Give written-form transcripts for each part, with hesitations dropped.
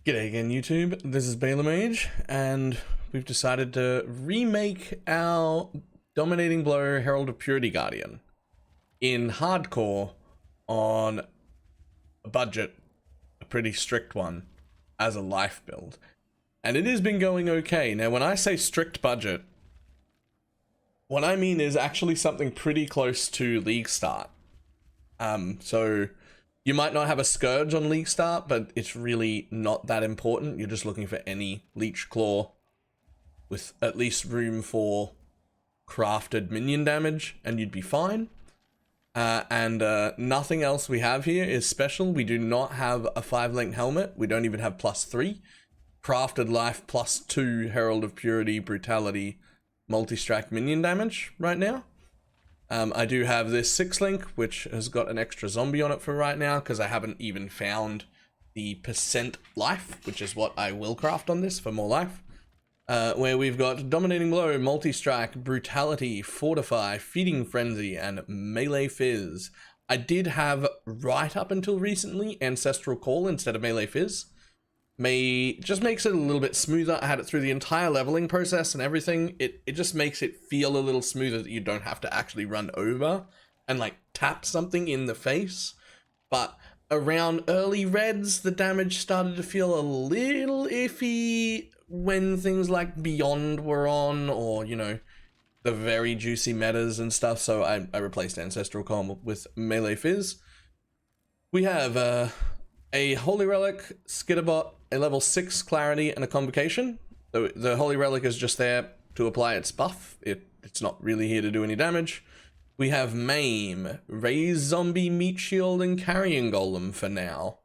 G'day again, YouTube. This is BalorMage, and we've decided to remake our Dominating Blow Herald of Purity Guardian in hardcore on a budget, a pretty strict one, as a life build. And it has been going okay. Now, when I say strict budget, what I mean is actually something pretty close to League Start. So you might not have a Scourge on League Start, but it's really not that important. You're just looking for any Leech Claw with at least room for crafted minion damage, and you'd be fine. Nothing else we have here is special. We do not have a 5-link helmet. We don't even have +3. Crafted life +2 Herald of Purity, Brutality, multi-strike minion damage right now. I do have this 6-link, which has got an extra zombie on it for right now, because I haven't even found the percent life, which is what I will craft on this for more life. Where we've got Dominating Blow, Multi-Strike, Brutality, Fortify, Feeding Frenzy, and Melee Fizz. I did have, right up until recently, Ancestral Call instead of Melee Fizz. Just makes it a little bit smoother. I had it through the entire leveling process and everything. It just makes it feel a little smoother that you don't have to actually run over and like tap something in the face. But around early reds, the damage started to feel a little iffy when things like Beyond were on, or, you know, the very juicy metas and stuff. So I replaced Ancestral Calm with Melee Fizz. We have a Holy Relic, Skitterbot, a level 6 Clarity, and a Convocation. The Holy Relic is just there to apply its buff. It's not really here to do any damage. We have Maim, Raise Zombie, Meat Shield, and Carrying Golem for now.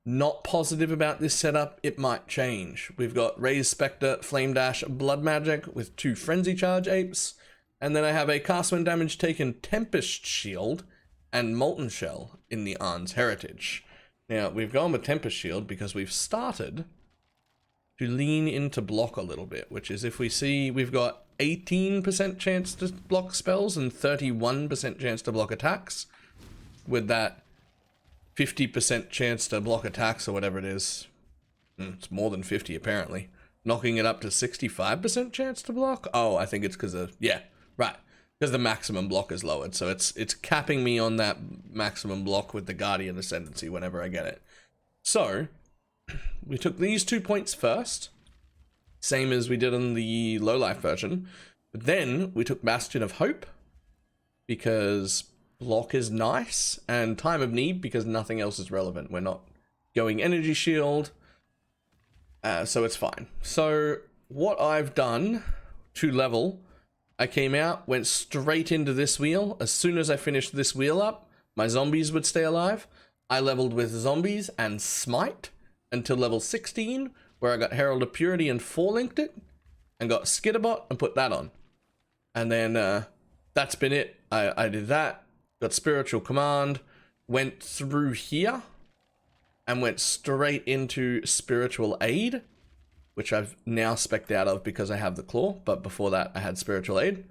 Not positive about this setup, it might change. We've got Raise Spectre, Flame Dash, Blood Magic with 2 Frenzy Charge Apes. And then I have a Cast When Damage Taken Tempest Shield and Molten Shell in the Arn's Heritage. Now, we've gone with Tempest Shield because we've started to lean into block a little bit, which is, if we see, we've got 18% chance to block spells and 31% chance to block attacks, with that 50% chance to block attacks or whatever it is. It's more than 50 apparently. Knocking it up to 65% chance to block? Oh, I think it's because of, yeah, right. Because the maximum block is lowered, so it's capping me on that maximum block with the Guardian Ascendancy whenever I get it. So, we took these 2 points first, same as we did in the low life version. But then we took Bastion of Hope, because block is nice, and Time of Need because nothing else is relevant. We're not going Energy Shield, so it's fine. So, what I've done to level, I came out, went straight into this wheel. As soon as I finished this wheel up, my zombies would stay alive. I leveled with zombies and smite until level 16, where I got Herald of Purity and 4-linked it, and got Skitterbot and put that on. And then that's been it. I did that, got Spiritual Command, went through here, and went straight into Spiritual Aid, which I've now spec'd out of because I have the Claw, but before that I had Spiritual Aid.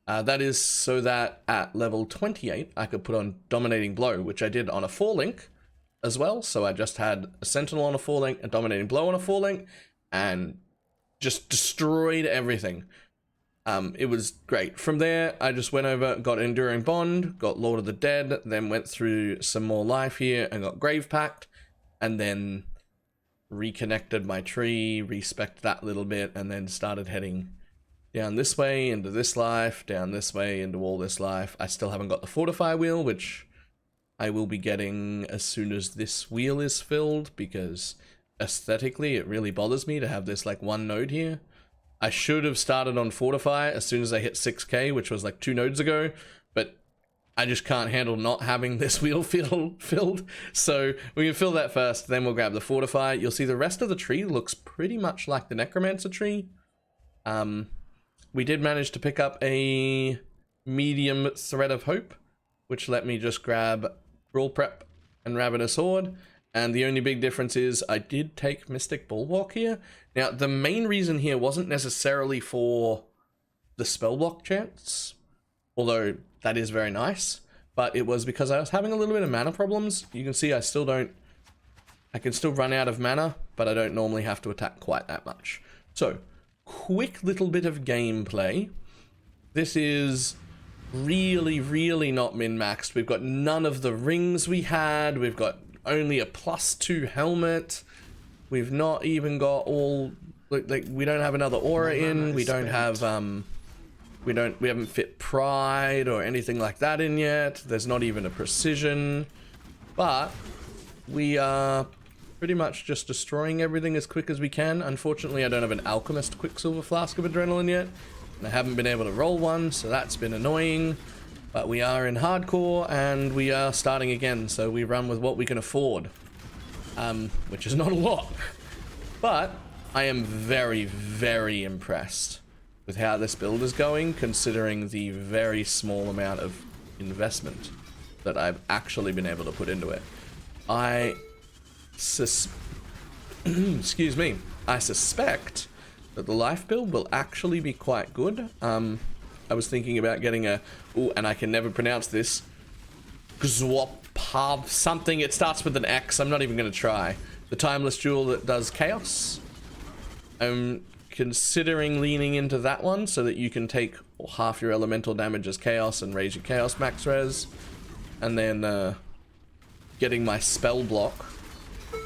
That is so that at level 28 I could put on Dominating Blow, which I did on a 4-link as well. So I just had a Sentinel on a 4-link, a Dominating Blow on a 4-link, and just destroyed everything. It was great. From there, I just went over, got Enduring Bond, got Lord of the Dead, then went through some more life here and got Grave Pact, and then reconnected my tree, respec'd that little bit, and then started heading down this way into this life, down this way into all this life. I still haven't got the Fortify wheel, which I will be getting as soon as this wheel is filled, because aesthetically it really bothers me to have this like one node here. I should have started on Fortify as soon as I hit 6k, which was like 2 nodes ago, but I just can't handle not having this wheel filled. So we can fill that first, then we'll grab the Fortify. You'll see the rest of the tree looks pretty much like the Necromancer tree. We did manage to pick up a medium Thread of Hope, which let me just grab Brawl Prep and Ravenous Horde. And the only big difference is I did take Mystic Bulwark here. Now, the main reason here wasn't necessarily for the spell block chance, although that is very nice, but it was because I was having a little bit of mana problems. You can see I can still run out of mana but I don't normally have to attack quite that much. So, quick little bit of gameplay. This is really, really not min-maxed. We've got none of the rings we had. We've got only a +2 helmet. We've not even got all, like we don't have another aura in. We don't have, we haven't fit pride or anything like that in yet. There's not even a precision, but we are pretty much just destroying everything as quick as we can. Unfortunately, I don't have an alchemist quicksilver flask of adrenaline yet, and I haven't been able to roll one, so that's been annoying. But we are in hardcore and we are starting again, so we run with what we can afford, which is not a lot. But I am very, very impressed with how this build is going, considering the very small amount of investment that I've actually been able to put into it. Excuse me. I suspect that the life build will actually be quite good. I was thinking about getting a, and I can never pronounce this, Gzwopov something. It starts with an X. I'm not even going to try. The timeless jewel that does chaos. I'm considering leaning into that one so that you can take half your elemental damage as chaos and raise your chaos max res. And then getting my spell block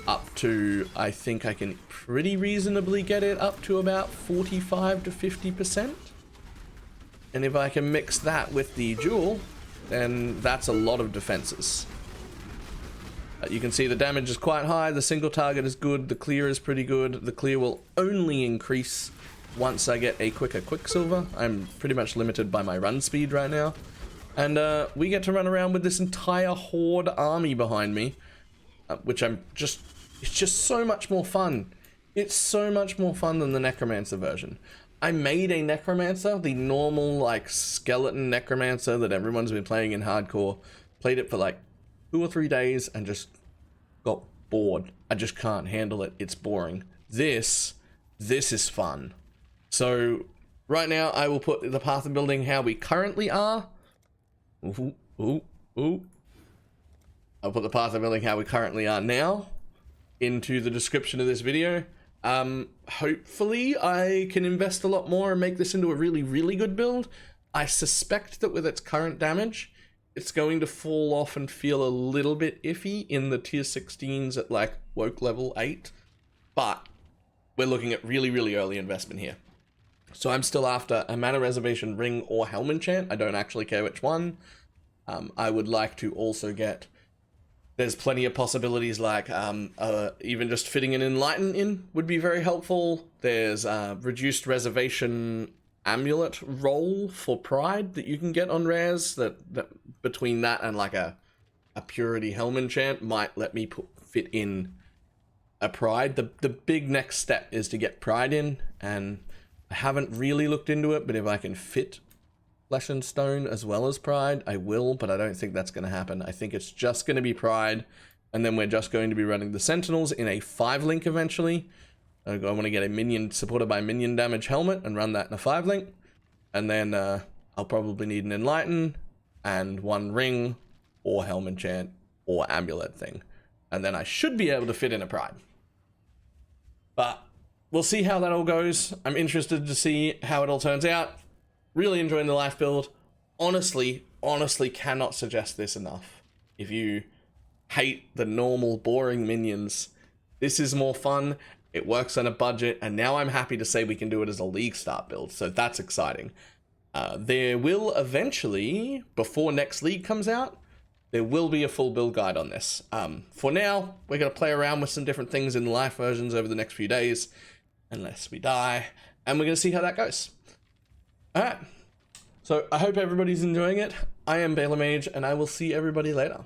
up to, I think I can pretty reasonably get it up to about 45 to 50%. And if I can mix that with the jewel, then that's a lot of defenses. You can see the damage is quite high, the single target is good, the clear is pretty good. The clear will only increase once I get a quicker quicksilver. I'm pretty much limited by my run speed right now. And we get to run around with this entire horde army behind me, which it's just so much more fun. It's so much more fun than the Necromancer version. I made a Necromancer, the normal, like, skeleton Necromancer that everyone's been playing in hardcore. Played it for, like, 2 or 3 days and just got bored. I just can't handle it. It's boring. This is fun. So, right now, I will put the path of building how we currently are. I'll put the path of building how we currently are now into the description of this video. Hopefully I can invest a lot more and make this into a really, really good build. I suspect that with its current damage, it's going to fall off and feel a little bit iffy in the tier 16s at like woke level 8, but we're looking at really, really early investment here. So I'm still after a mana reservation ring or helm enchant. I don't actually care which one. I would like to also get, there's plenty of possibilities, like even just fitting an Enlighten in would be very helpful. There's reduced reservation amulet roll for pride that you can get on rares, that between that and like a purity helm enchant might let me fit in a pride. The big next step is to get pride in, and I haven't really looked into it, but if I can fit Flesh and Stone as well as pride, I will, but I don't think that's going to happen. I think it's just going to be pride, and then we're just going to be running the Sentinels in a 5-link eventually. I want to get a minion supported by minion damage helmet and run that in a 5-link, and then I'll probably need an Enlighten and 1 ring or helm enchant or amulet thing, and then I should be able to fit in a pride. But we'll see how that all goes. I'm interested to see how it all turns out. Really enjoying the life build. Honestly cannot suggest this enough. If you hate the normal boring minions, this is more fun. It works on a budget, and now I'm happy to say we can do it as a league start build, so that's exciting. There will eventually, before next league comes out, there will be a full build guide on this. For now, we're going to play around with some different things in the life versions over the next few days, unless we die, and we're going to see how that goes. Alright, so I hope everybody's enjoying it. I am BalorMage, and I will see everybody later.